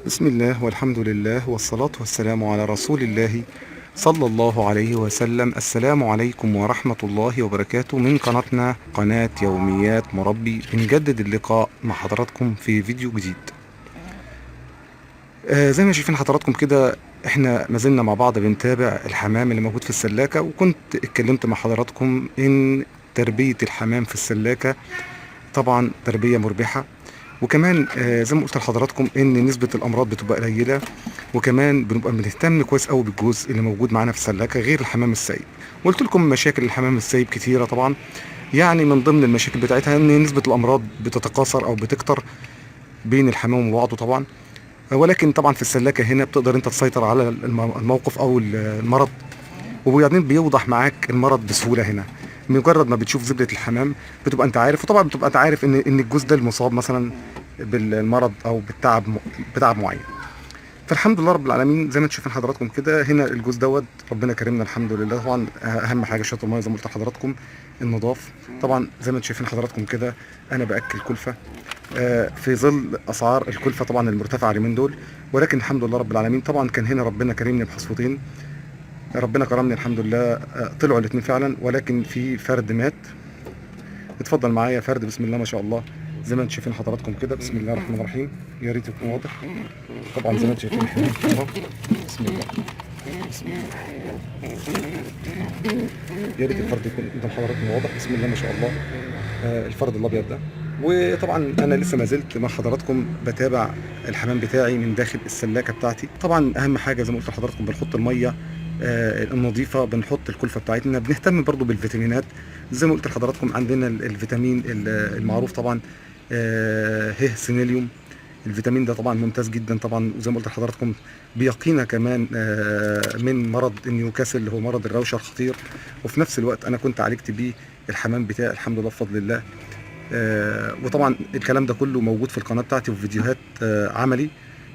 بسم الله والحمد لله والصلاة والسلام على رسول الله صلى الله عليه وسلم. السلام عليكم ورحمة الله وبركاته من قناتنا قناة يوميات مربي. بنجدد اللقاء مع حضراتكم في فيديو جديد. زي ما شايفين حضراتكم كده، احنا ما زلنا مع بعض بنتابع الحمام اللي موجود في السلاكة، وكنت اتكلمت مع حضراتكم ان تربية الحمام في السلاكة طبعا تربية مربحة، وكمان زي ما قلت لحضراتكم ان نسبة الامراض بتبقى قليلة، وكمان بنبقى بنهتم كويس قوي بالجزء اللي موجود معانا في السلاكة غير الحمام السائب. وقلت لكم مشاكل الحمام السائب كتيرة طبعا، يعني من ضمن المشاكل بتاعتها ان نسبة الامراض بتتكاثر او بتكتر بين الحمام وبعضه طبعا. ولكن طبعا في السلاكة هنا بتقدر انت تسيطر على الموقف او المرض، وبعدين بيوضح معاك المرض بسهوله هنا. مجرد ما بتشوف زبده الحمام بتبقى انت عارف، وطبعا بتبقى انت عارف ان الجوز ده المصاب مثلا بالمرض او بتعب معين. فالحمد لله رب العالمين، زي ما انتم شايفين حضراتكم كده، هنا الجوز دوت ربنا كرمنا الحمد لله. طبعا اهم حاجه شرط الميه زي ما قلت لحضراتكم النظاف. طبعا زي ما انتم شايفين حضراتكم كده انا باكل كلفه في ظل اسعار الكلفه طبعا المرتفعه اليومين دول. ولكن الحمد لله رب العالمين، طبعا كان هنا ربنا كرمني بحصوتين، ربنا كرمني الحمد لله. طلعوا الاثنين فعلا، ولكن في فرد مات. اتفضل معايا فرد، بسم الله ما شاء الله. زي ما انتم شايفين حضراتكم كده، بسم الله الرحمن الرحيم. يا ريت يكون واضح. طبعا زي ما انتم شايفين احنا أهو. بسم الله. بسم الله. يا ريت الفرد يكون قدام حضراتكم واضح، بسم الله ما شاء الله. الفرد الابيض ده. وطبعا انا لسه ما زلت مع حضراتكم بتابع الحمام بتاعي من داخل السلاكه بتاعتي. طبعا اهم حاجه زي ما قلت لحضراتكم بنحط الميه النظيفه، بنحط الكلفه بتاعتنا، بنهتم برضو بالفيتامينات. زي ما قلت لحضراتكم عندنا الفيتامين المعروف طبعا سينيليوم. الفيتامين ده طبعا ممتاز جدا طبعا، وزي ما قلت لحضراتكم بيقينا كمان من مرض نيوكاسل اللي هو مرض الروشه الخطير. وفي نفس الوقت انا كنت عالجت بيه الحمام بتاعي الحمد لله بفضل الله. وطبعا الكلام ده كله موجود في القناه بتاعتي وفي فيديوهات عملي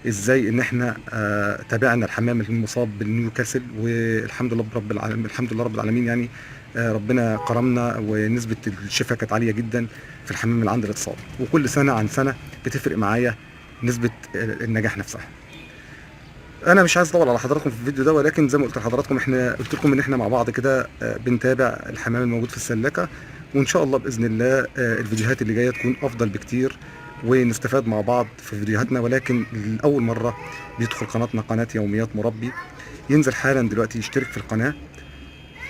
ازاي ان احنا تابعنا الحمام المصاب بالنيوكاسل، والحمد لله رب العالمين، الحمد لله رب العالمين يعني. ربنا كرمنا ونسبه الشفاء كانت عاليه جدا في الحمام اللي عند الاتصال. وكل سنه عن سنه بتفرق معايا نسبه النجاح نفسها. انا مش عايز اطول على حضراتكم في الفيديو ده، ولكن زي ما قلت لحضراتكم احنا قلت لكم ان احنا مع بعض كده بنتابع الحمام الموجود في السلاكه. وان شاء الله باذن الله الفيديوهات اللي جايه تكون افضل بكتير، ونستفاد مع بعض في فيديوهاتنا. ولكن لاول مره بيدخل قناتنا قناه يوميات مربي، ينزل حالا دلوقتي يشترك في القناه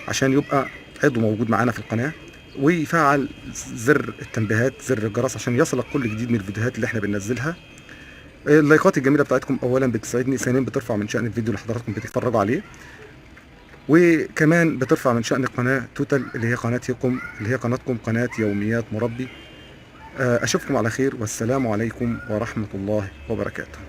عشان يبقى عضو موجود معانا في القناه، ويفعل زر التنبيهات زر الجرس عشان يصلك كل جديد من الفيديوهات اللي احنا بننزلها. اللايكات الجميله بتاعتكم اولا بتساعدني، ثانيا بترفع من شان الفيديو اللي حضراتكم بتتفرجوا عليه، وكمان بترفع من شان القناه توتال اللي هي قناتكم، اللي هي قناتكم قناه يوميات مربي. اشوفكم على خير، والسلام عليكم ورحمه الله وبركاته.